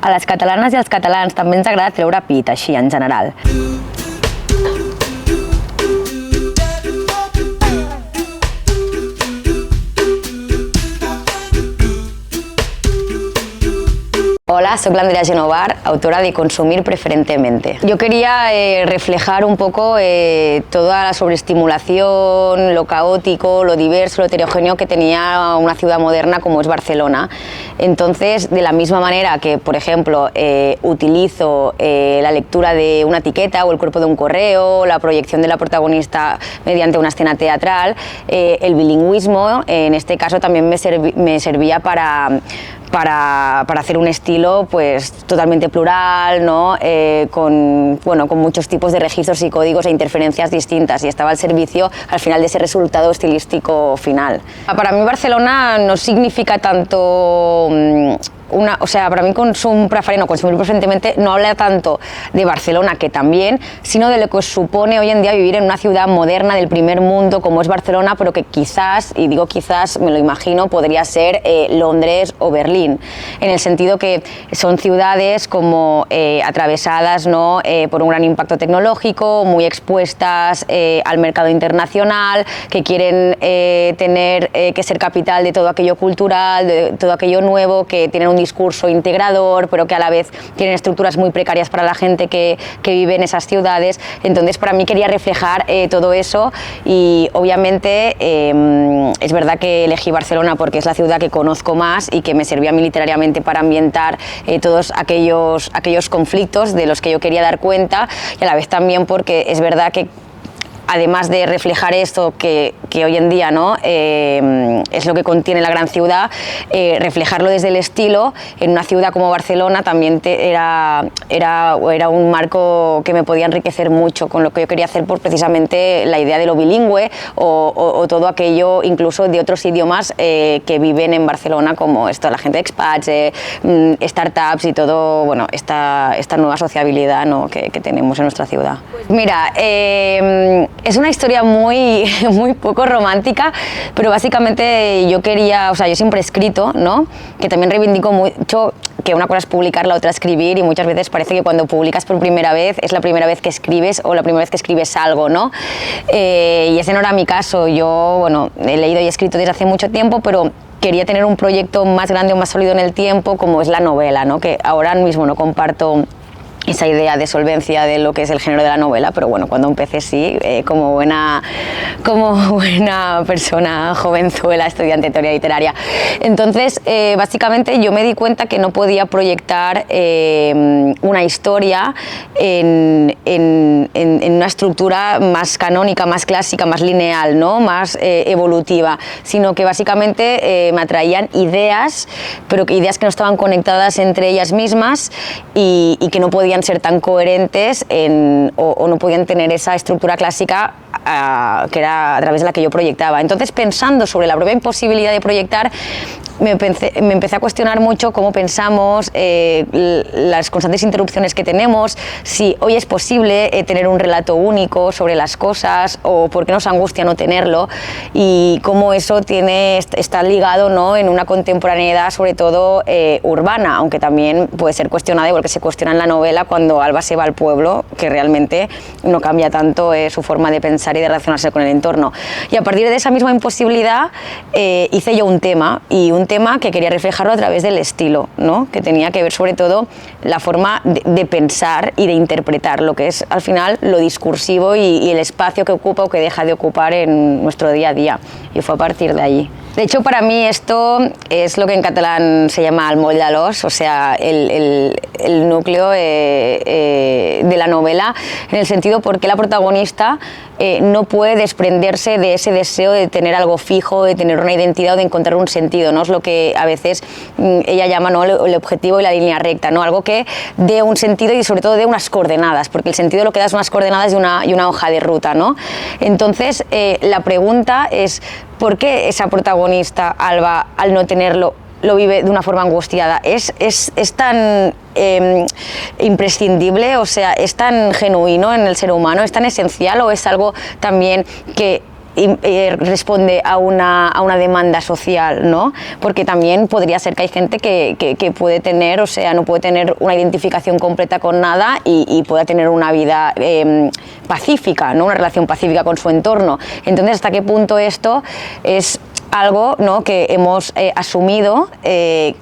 A les catalanes i als catalans també ens agrada treure pit, així, en general. Hola, soy Andrea Genovar, autora de Consumir Preferentemente. Yo quería reflejar un poco toda la sobreestimulación, lo caótico, lo diverso, lo heterogéneo que tenía una ciudad moderna como es Barcelona. Entonces, de la misma manera que, por ejemplo, utilizo la lectura de una etiqueta o el cuerpo de un correo, la proyección de la protagonista mediante una escena teatral, el bilingüismo, en este caso también me servía para hacer un estilo pues totalmente plural, ¿no? Con muchos tipos de registros y códigos e interferencias distintas, y estaba al servicio al final de ese resultado estilístico final. Para mí Barcelona no significa tanto para mí consumir preferentemente no habla tanto de Barcelona, que también, sino de lo que supone hoy en día vivir en una ciudad moderna del primer mundo como es Barcelona, pero que quizás, y digo quizás, me lo imagino, podría ser Londres o Berlín, en el sentido que son ciudades como atravesadas, ¿no? Por un gran impacto tecnológico, muy expuestas al mercado internacional, que quieren tener que ser capital de todo aquello cultural, de todo aquello nuevo, que tienen un discurso integrador, pero que a la vez tienen estructuras muy precarias para la gente que vive en esas ciudades. Entonces, para mí quería reflejar todo eso, y obviamente es verdad que elegí Barcelona porque es la ciudad que conozco más y que me servía a mí literariamente para ambientar todos aquellos conflictos de los que yo quería dar cuenta, y a la vez también porque es verdad que, además de reflejar esto que hoy en día, ¿no? Es lo que contiene la gran ciudad, reflejarlo desde el estilo en una ciudad como Barcelona también era un marco que me podía enriquecer mucho con lo que yo quería hacer, por precisamente la idea de lo bilingüe o todo aquello incluso de otros idiomas que viven en Barcelona, como esto, la gente de expats, startups y todo, bueno, esta nueva sociabilidad, ¿no? que tenemos en nuestra ciudad. Mira, es una historia muy poco romántica, pero básicamente yo siempre he escrito, ¿no? Que también reivindico mucho que una cosa es publicar, la otra escribir, y muchas veces parece que cuando publicas por primera vez es la primera vez que escribes o la primera vez que escribes algo, ¿no? Y ese no era mi caso. Yo, bueno, he leído y he escrito desde hace mucho tiempo, pero quería tener un proyecto más grande o más sólido en el tiempo, como es la novela, ¿no? Que ahora mismo no comparto esa idea de solvencia de lo que es el género de la novela, pero bueno, cuando empecé sí, como buena persona jovenzuela, estudiante de teoría literaria. Entonces, básicamente yo me di cuenta que no podía proyectar una historia en una estructura más canónica, más clásica, más lineal, ¿no? Más evolutiva, sino que básicamente me atraían ideas, pero que ideas que no estaban conectadas entre ellas mismas y que no podían ser tan coherentes o no podían tener esa estructura clásica que era a través de la que yo proyectaba. Entonces, pensando sobre la propia imposibilidad de proyectar, me empecé a cuestionar mucho cómo pensamos, las constantes interrupciones que tenemos, si hoy es posible tener un relato único sobre las cosas, o por qué nos angustia no tenerlo, y cómo eso está ligado, ¿no? En una contemporaneidad sobre todo urbana, aunque también puede ser cuestionada, igual que se cuestiona en la novela cuando Alba se va al pueblo, que realmente no cambia tanto su forma de pensar y de relacionarse con el entorno. Y a partir de esa misma imposibilidad hice yo un tema que quería reflejarlo a través del estilo, ¿no? Que tenía que ver sobre todo la forma de pensar y de interpretar lo que es al final lo discursivo y el espacio que ocupa o que deja de ocupar en nuestro día a día, y fue a partir de allí. De hecho, para mí esto es lo que en catalán se llama el moll de l'os, o sea, el núcleo de la novela, en el sentido porque la protagonista no puede desprenderse de ese deseo de tener algo fijo, de tener una identidad o de encontrar un sentido, ¿no? Es lo que a veces ella llama, ¿no? el objetivo y la línea recta, ¿no? Algo que dé un sentido y sobre todo dé unas coordenadas, porque el sentido lo que da es unas coordenadas y una hoja de ruta, ¿no? Entonces, la pregunta es, ¿por qué esa protagonista, Alba, al no tenerlo, lo vive de una forma angustiada? ¿Es tan imprescindible, o sea, es tan genuino en el ser humano, es tan esencial, o es algo también que responde a una demanda social, ¿no? Porque también podría ser que hay gente que puede tener, o sea, no puede tener una identificación completa con nada y pueda tener una vida pacífica, ¿no? Una relación pacífica con su entorno. Entonces, ¿hasta qué punto esto es algo, ¿no?, que hemos asumido,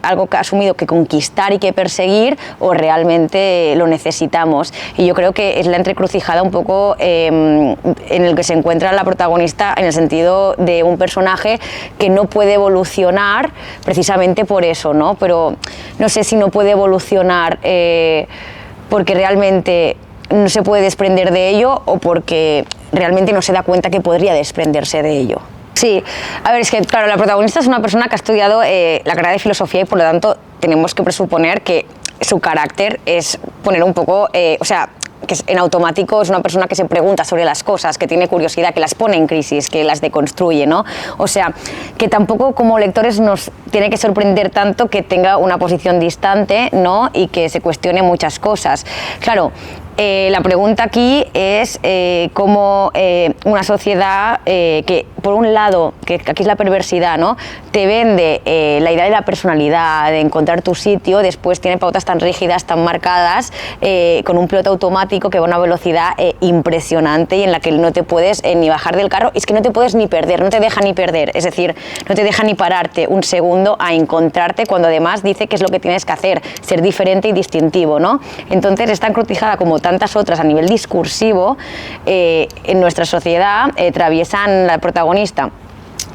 algo que asumido que conquistar y que perseguir, o realmente lo necesitamos? Y yo creo que es la entrecrucijada un poco en el que se encuentra la protagonista, en el sentido de un personaje que no puede evolucionar precisamente por eso, ¿no? Pero no sé si no puede evolucionar porque realmente no se puede desprender de ello, o porque realmente no se da cuenta que podría desprenderse de ello. Sí, a ver, es que claro, la protagonista es una persona que ha estudiado la carrera de filosofía y por lo tanto tenemos que presuponer que su carácter es poner un poco, o sea, que en automático es una persona que se pregunta sobre las cosas, que tiene curiosidad, que las pone en crisis, que las deconstruye, ¿no? O sea, que tampoco como lectores nos tiene que sorprender tanto que tenga una posición distante, ¿no? Y que se cuestione muchas cosas. Claro, la pregunta aquí es cómo una sociedad que, por un lado, que aquí es la perversidad, ¿no?, te vende la idea de la personalidad, de encontrar tu sitio, después tiene pautas tan rígidas, tan marcadas, con un piloto automático que va a una velocidad impresionante y en la que no te puedes ni bajar del carro, y es que no te puedes ni perder, no te deja ni perder, es decir, no te deja ni pararte un segundo a encontrarte, cuando además dice que es lo que tienes que hacer, ser diferente y distintivo, ¿no? Entonces, esta encrucijada, como tantas otras a nivel discursivo, en nuestra sociedad atraviesan la protagonista.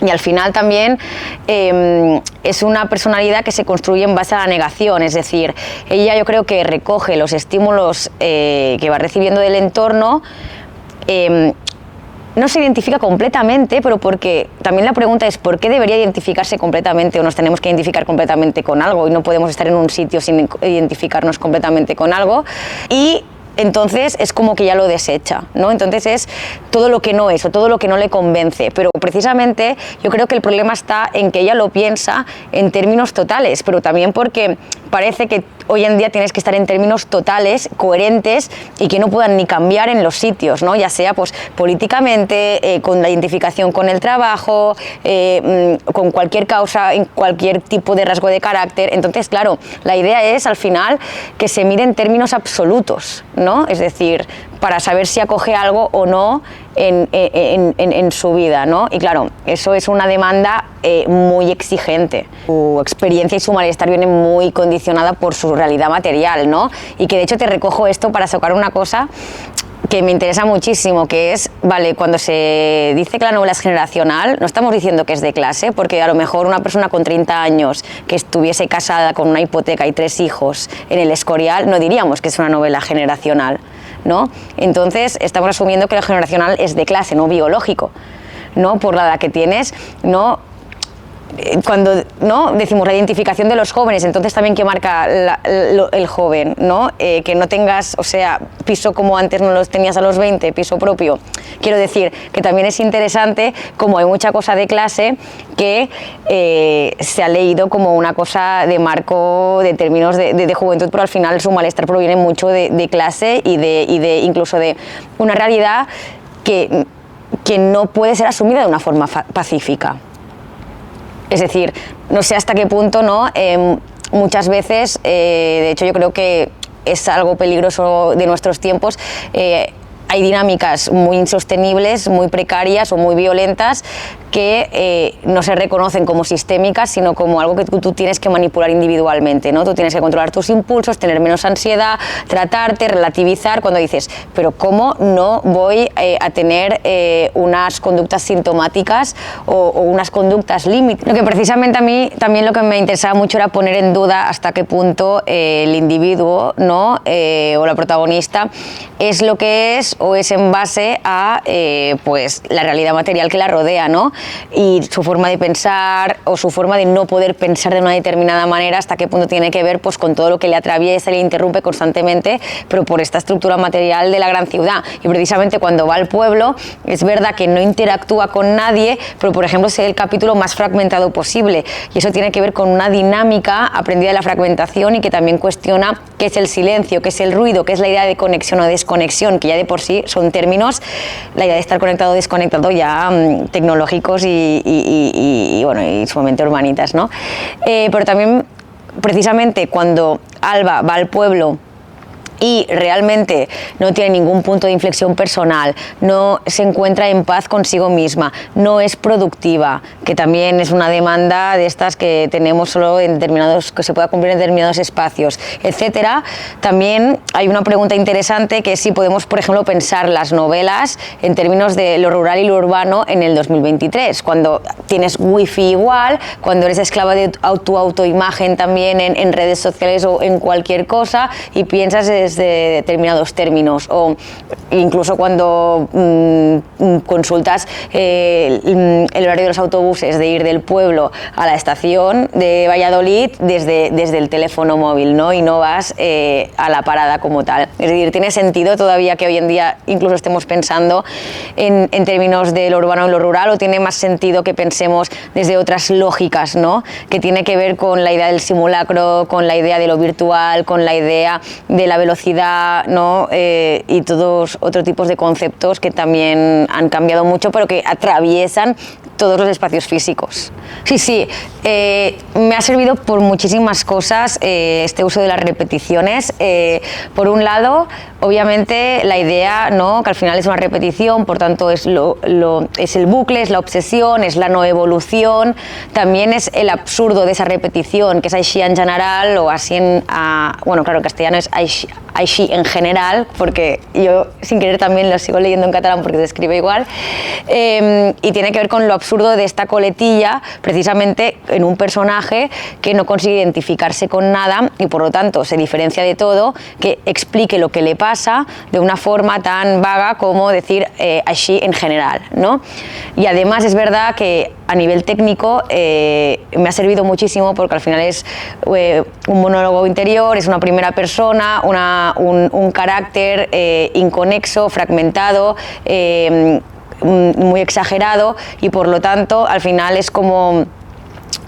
Y al final también es una personalidad que se construye en base a la negación, es decir, ella, yo creo que recoge los estímulos que va recibiendo del entorno, no se identifica completamente, pero porque también la pregunta es ¿por qué debería identificarse completamente, o nos tenemos que identificar completamente con algo y no podemos estar en un sitio sin identificarnos completamente con algo? Y entonces es como que ya lo desecha, ¿no? Entonces es todo lo que no es, o todo lo que no le convence, pero precisamente yo creo que el problema está en que ella lo piensa en términos totales, pero también porque parece que hoy en día tienes que estar en términos totales, coherentes, y que no puedan ni cambiar en los sitios, ¿no? Ya sea pues políticamente, con la identificación con el trabajo, con cualquier causa, en cualquier tipo de rasgo de carácter. Entonces, claro, la idea es al final que se mire en términos absolutos, ¿no? Es decir, para saber si acoge algo o no en su vida, ¿no? Y claro, eso es una demanda muy exigente. Su experiencia y su malestar viene muy condicionada por su realidad material, ¿no? Y que de hecho te recojo esto para sacar una cosa que me interesa muchísimo, que es, vale, cuando se dice que la novela es generacional, no estamos diciendo que es de clase, porque a lo mejor una persona con 30 años que estuviese casada con una hipoteca y 3 hijos en El Escorial, no diríamos que es una novela generacional, ¿no? Entonces estamos asumiendo que lo generacional es de clase, no biológico, ¿no? Por la edad que tienes, ¿no? Cuando, ¿no?, decimos la identificación de los jóvenes, entonces también que marca el joven, ¿no? Que no tengas, o sea, piso como antes no los tenías a los 20, piso propio. Quiero decir que también es interesante como hay mucha cosa de clase que se ha leído como una cosa de marco de términos de juventud, pero al final su malestar proviene mucho de clase y de incluso de una realidad que no puede ser asumida de una forma pacífica. Es decir, no sé hasta qué punto, ¿no? Muchas veces, de hecho yo creo que es algo peligroso de nuestros tiempos, hay dinámicas muy insostenibles, muy precarias o muy violentas que no se reconocen como sistémicas, sino como algo que tú tienes que manipular individualmente, ¿no? Tú tienes que controlar tus impulsos, tener menos ansiedad, tratarte, relativizar, cuando dices, pero ¿cómo no voy a tener unas conductas sintomáticas o unas conductas límite? Lo que precisamente a mí también lo que me interesaba mucho era poner en duda hasta qué punto el individuo, ¿no? O la protagonista es lo que es o es en base a pues la realidad material que la rodea, ¿no? y su forma de pensar o su forma de no poder pensar de una determinada manera, hasta qué punto tiene que ver pues, con todo lo que le atraviesa y le interrumpe constantemente, pero por esta estructura material de la gran ciudad. Y precisamente cuando va al pueblo, es verdad que no interactúa con nadie, pero por ejemplo es el capítulo más fragmentado posible, y eso tiene que ver con una dinámica aprendida de la fragmentación y que también cuestiona qué es el silencio, qué es el ruido, qué es la idea de conexión o desconexión, que ya de por sí son términos, la idea de estar conectado o desconectado ya tecnológicos y bueno, y sumamente urbanitas, ¿no? Pero también precisamente cuando Alba va al pueblo y realmente no tiene ningún punto de inflexión personal, no se encuentra en paz consigo misma, no es productiva, que también es una demanda de estas que tenemos solo en determinados, que se pueda cumplir en determinados espacios, etcétera. También hay una pregunta interesante, que es si podemos, por ejemplo, pensar las novelas en términos de lo rural y lo urbano en el 2023, cuando tienes wifi igual, cuando eres esclava de tu autoimagen también en redes sociales o en cualquier cosa, y piensas de determinados términos, o incluso cuando consultas el horario de los autobuses, de ir del pueblo a la estación de Valladolid desde el teléfono móvil, ¿no? Y no vas a la parada como tal. Es decir, tiene sentido todavía que hoy en día incluso estemos pensando en términos de lo urbano y lo rural, o tiene más sentido que pensemos desde otras lógicas, ¿no? Que tiene que ver con la idea del simulacro, con la idea de lo virtual, con la idea de la velocidad, ¿no? Y todos otros tipos de conceptos que también han cambiado mucho, pero que atraviesan todos los espacios físicos. Sí, me ha servido por muchísimas cosas este uso de las repeticiones. Por un lado, obviamente la idea, ¿no? Que al final es una repetición, por tanto es el bucle, es la obsesión, es la no evolución, también es el absurdo de esa repetición, que es així en general, o así bueno, claro, en castellano es així en general, porque yo sin querer también lo sigo leyendo en catalán porque se escribe igual, y tiene que ver con lo absurdo de esta coletilla, precisamente en un personaje que no consigue identificarse con nada y por lo tanto se diferencia de todo, que explique lo que le pasa de una forma tan vaga como decir així en general, ¿no? Y además es verdad que a nivel técnico me ha servido muchísimo, porque al final es un monólogo interior, es una primera persona, un carácter inconexo, fragmentado, muy exagerado, y por lo tanto al final es como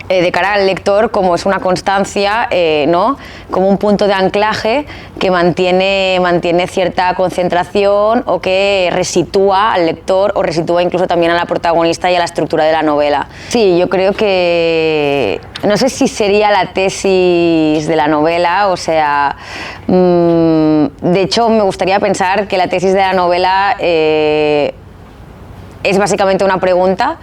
de cara al lector, como es una constancia, ¿no? Como un punto de anclaje que mantiene cierta concentración, o que resitúa al lector, o resitúa incluso también a la protagonista y a la estructura de la novela. Sí, yo creo que no sé si sería la tesis de la novela, o sea, de hecho me gustaría pensar que la tesis de la novela es básicamente una pregunta.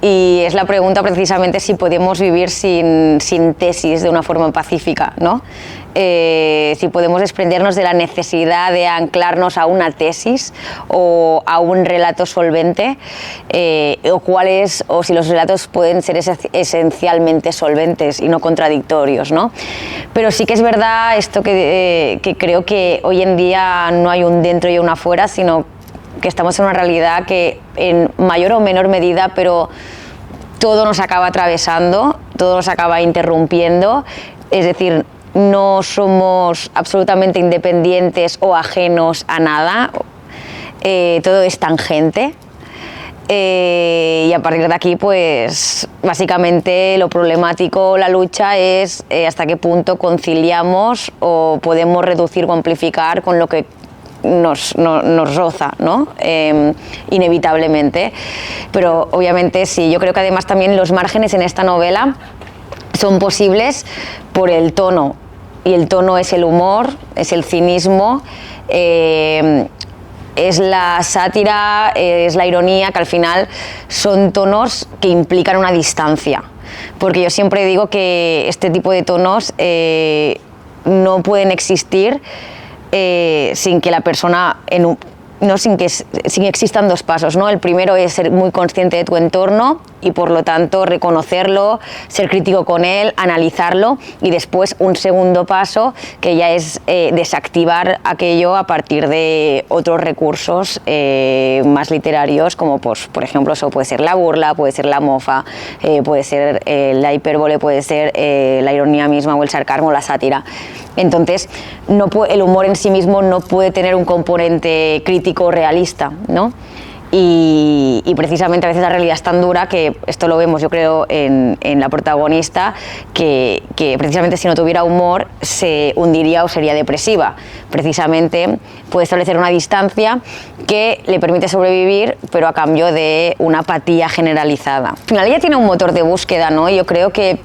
Y es la pregunta precisamente si podemos vivir sin tesis de una forma pacífica, ¿no? Si podemos desprendernos de la necesidad de anclarnos a una tesis o a un relato solvente, o si los relatos pueden ser esencialmente solventes y no contradictorios, ¿no? Pero sí que es verdad esto que creo que hoy en día no hay un dentro y un afuera, sino que estamos en una realidad que en mayor o menor medida, pero todo nos acaba atravesando, todo nos acaba interrumpiendo, es decir, no somos absolutamente independientes o ajenos a nada, todo es tangente. Y a partir de aquí, pues básicamente lo problemático, la lucha es hasta qué punto conciliamos o podemos reducir o amplificar con lo que nos roza, ¿no? Inevitablemente. Pero obviamente sí, yo creo que además también los márgenes en esta novela son posibles por el tono, y el tono es el humor, es el cinismo, es la sátira, es la ironía, que al final son tonos que implican una distancia, porque yo siempre digo que este tipo de tonos no pueden existir sin que la persona sin que existan dos pasos, ¿no? El primero es ser muy consciente de tu entorno y por lo tanto reconocerlo, ser crítico con él, analizarlo y después un segundo paso que ya es desactivar aquello a partir de otros recursos más literarios, como pues, por ejemplo, eso puede ser la burla, puede ser la mofa, puede ser la hipérbole, puede ser la ironía misma o el sarcasmo, la sátira. Entonces, el humor en sí mismo no puede tener un componente crítico realista, ¿no? Y precisamente a veces la realidad es tan dura que esto lo vemos, yo creo, en la protagonista, que precisamente si no tuviera humor se hundiría o sería depresiva. Precisamente puede establecer una distancia que le permite sobrevivir, pero a cambio de una apatía generalizada. Al final ella tiene un motor de búsqueda, ¿no? Yo creo que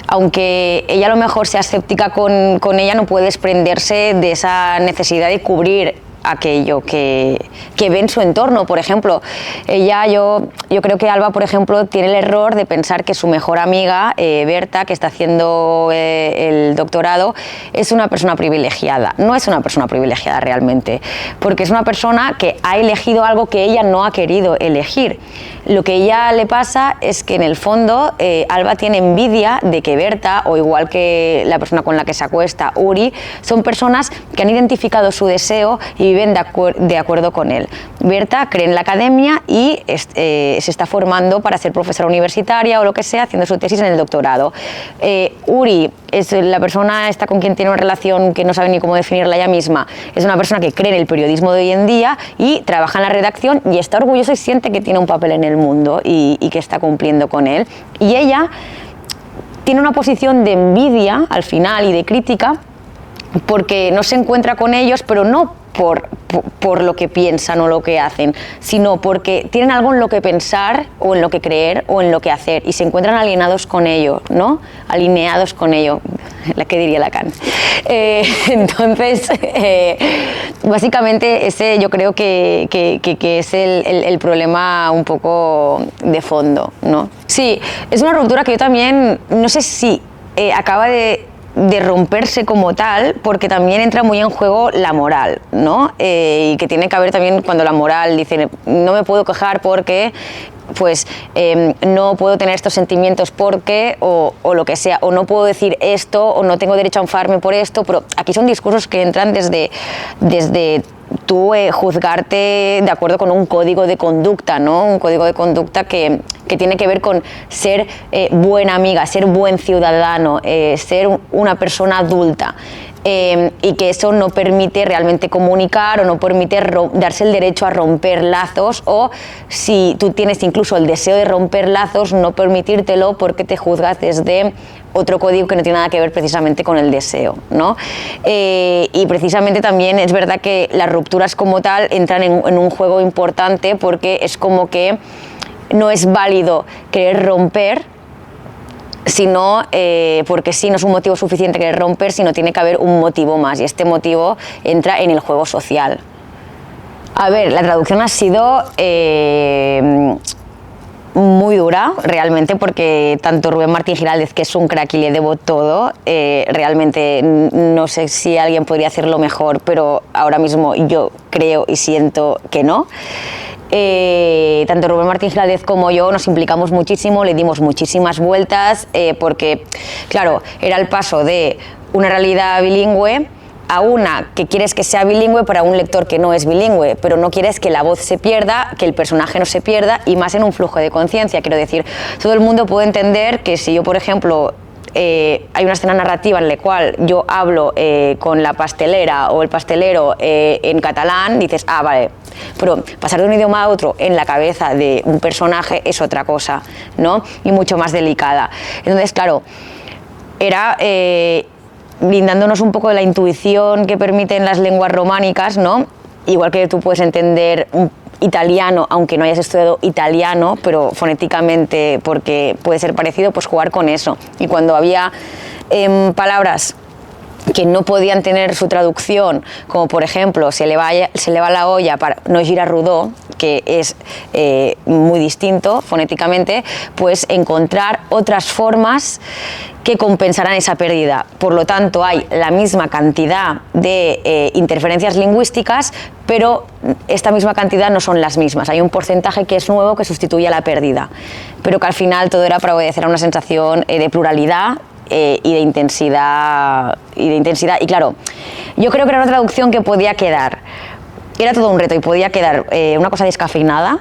aunque ella a lo mejor sea escéptica con ella, no puede desprenderse de esa necesidad de cubrir aquello que ve en su entorno. Por ejemplo, yo creo que Alba, por ejemplo, tiene el error de pensar que su mejor amiga, Berta, que está haciendo el doctorado, es una persona privilegiada. No es una persona privilegiada realmente, porque es una persona que ha elegido algo que ella no ha querido elegir. Lo que a ella le pasa es que en el fondo Alba tiene envidia de que Berta, o igual que la persona con la que se acuesta, Uri, son personas que han identificado su deseo y viven de acuerdo con él. Berta cree en la academia y se está formando para ser profesora universitaria o lo que sea, haciendo su tesis en el doctorado. Uri es la persona esta con quien tiene una relación que no sabe ni cómo definirla ella misma. Es una persona que cree en el periodismo de hoy en día y trabaja en la redacción y está orgullosa y siente que tiene un papel en el mundo y que está cumpliendo con él. Y ella tiene una posición de envidia al final y de crítica porque no se encuentra con ellos, pero no por lo que piensan o lo que hacen, sino porque tienen algo en lo que pensar o en lo que creer o en lo que hacer y se encuentran alienados con ello, ¿no? Alineados con ello, la que diría Lacan. Entonces, básicamente ese yo creo que es el problema un poco de fondo, ¿no? Sí, es una ruptura que yo también, no sé si acaba de romperse como tal, porque también entra muy en juego la moral, ¿no? Y que tiene que haber también cuando la moral dice no me puedo quejar porque pues no puedo tener estos sentimientos porque o lo que sea, o no puedo decir esto o no tengo derecho a enfadarme por esto, pero aquí son discursos que entran desde tú juzgarte de acuerdo con un código de conducta, ¿no? Un código de conducta que tiene que ver con ser buena amiga, ser buen ciudadano, ser una persona adulta. Y que eso no permite realmente comunicar o no permite darse el derecho a romper lazos, o si tú tienes incluso el deseo de romper lazos, no permitírtelo porque te juzgas desde otro código que no tiene nada que ver precisamente con el deseo, ¿no? Y precisamente también es verdad que las rupturas como tal entran en un juego importante, porque es como que no es válido querer romper, sino porque sí, no es un motivo suficiente querer romper, sino tiene que haber un motivo más, y este motivo entra en el juego social. A ver, la traducción ha sido muy dura realmente, porque tanto Rubén Martín Giraldez, que es un crack y le debo todo, realmente no sé si alguien podría hacerlo mejor, pero ahora mismo yo creo y siento que no. Tanto Rubén Martín Giraldez como yo nos implicamos muchísimo, le dimos muchísimas vueltas, porque claro, era el paso de una realidad bilingüe a una que quieres que sea bilingüe para un lector que no es bilingüe, pero no quieres que la voz se pierda, que el personaje no se pierda, y más en un flujo de conciencia. Quiero decir, todo el mundo puede entender que si yo, por ejemplo, hay una escena narrativa en la cual yo hablo con la pastelera o el pastelero en catalán, dices, ah, vale, pero pasar de un idioma a otro en la cabeza de un personaje es otra cosa, ¿no? Y mucho más delicada. Entonces, claro, era brindándonos un poco de la intuición que permiten las lenguas románicas, ¿no? Igual que tú puedes entender un italiano, aunque no hayas estudiado italiano, pero fonéticamente, porque puede ser parecido, pues jugar con eso. Y cuando había palabras que no podían tener su traducción, como por ejemplo se le va la olla para no gira Rodó, que es muy distinto fonéticamente, pues encontrar otras formas que compensarán esa pérdida. Por lo tanto, hay la misma cantidad de interferencias lingüísticas, pero esta misma cantidad no son las mismas. Hay un porcentaje que es nuevo que sustituye a la pérdida, pero que al final todo era para obedecer a una sensación de pluralidad y de intensidad. Y claro, yo creo que era una traducción que podía quedar, era todo un reto y podía quedar una cosa descafeinada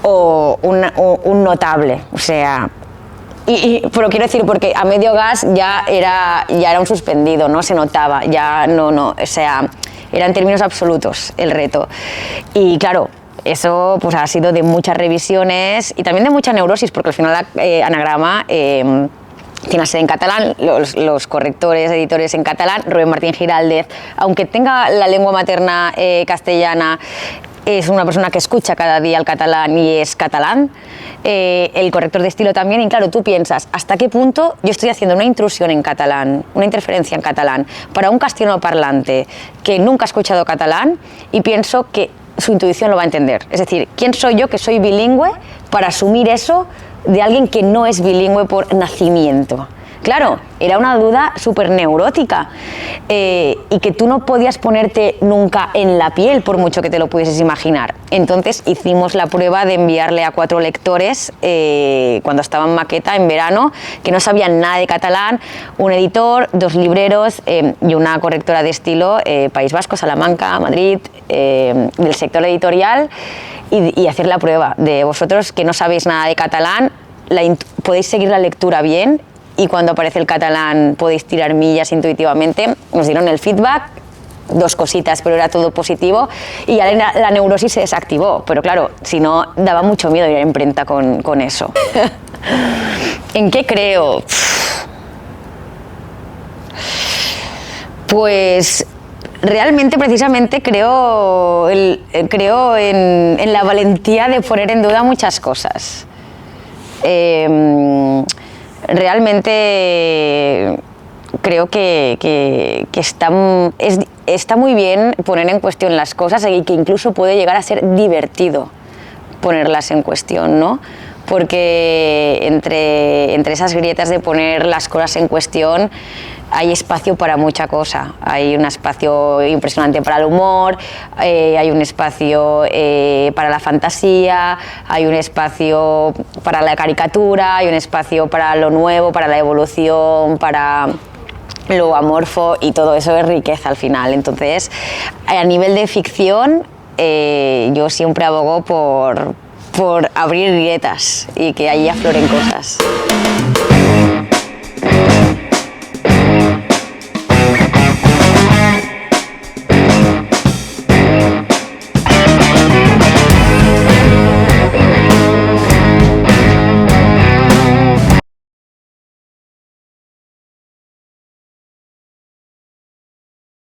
o un notable, o sea, pero quiero decir, porque a medio gas ya era un suspendido, no se notaba, ya no, o sea, era en términos absolutos el reto. Y claro, eso pues ha sido de muchas revisiones y también de mucha neurosis, porque al final Anagrama tiene la sede en catalán, los correctores, editores en catalán. Rubén Martín Giraldez, aunque tenga la lengua materna castellana, es una persona que escucha cada día el catalán y es catalán. El corrector de estilo también, y claro, tú piensas, ¿hasta qué punto yo estoy haciendo una intrusión en catalán, una interferencia en catalán, para un castellano parlante que nunca ha escuchado catalán? Y pienso que su intuición lo va a entender. Es decir, ¿quién soy yo que soy bilingüe para asumir eso de alguien que no es bilingüe por nacimiento? Claro, era una duda súper neurótica y que tú no podías ponerte nunca en la piel por mucho que te lo pudieses imaginar. Entonces hicimos la prueba de enviarle a 4 lectores cuando estaba en maqueta en verano, que no sabían nada de catalán, un editor, 2 libreros y una correctora de estilo, País Vasco, Salamanca, Madrid, del sector editorial, y hacer la prueba de vosotros que no sabéis nada de catalán, podéis seguir la lectura bien. Y cuando aparece el catalán podéis tirar millas intuitivamente. Nos dieron el feedback, 2 cositas, pero era todo positivo, y ya la neurosis se desactivó, pero claro, si no, daba mucho miedo ir a imprenta con eso. ¿En qué creo? Pues realmente, precisamente, creo en la valentía de poner en duda muchas cosas. Realmente creo que está muy bien poner en cuestión las cosas y que incluso puede llegar a ser divertido ponerlas en cuestión, ¿no? Porque entre esas grietas de poner las cosas en cuestión hay espacio para mucha cosa. Hay un espacio impresionante para el humor, hay un espacio para la fantasía, hay un espacio para la caricatura, hay un espacio para lo nuevo, para la evolución, para lo amorfo, y todo eso es riqueza al final. Entonces, a nivel de ficción, yo siempre abogo por abrir grietas y que ahí afloren cosas.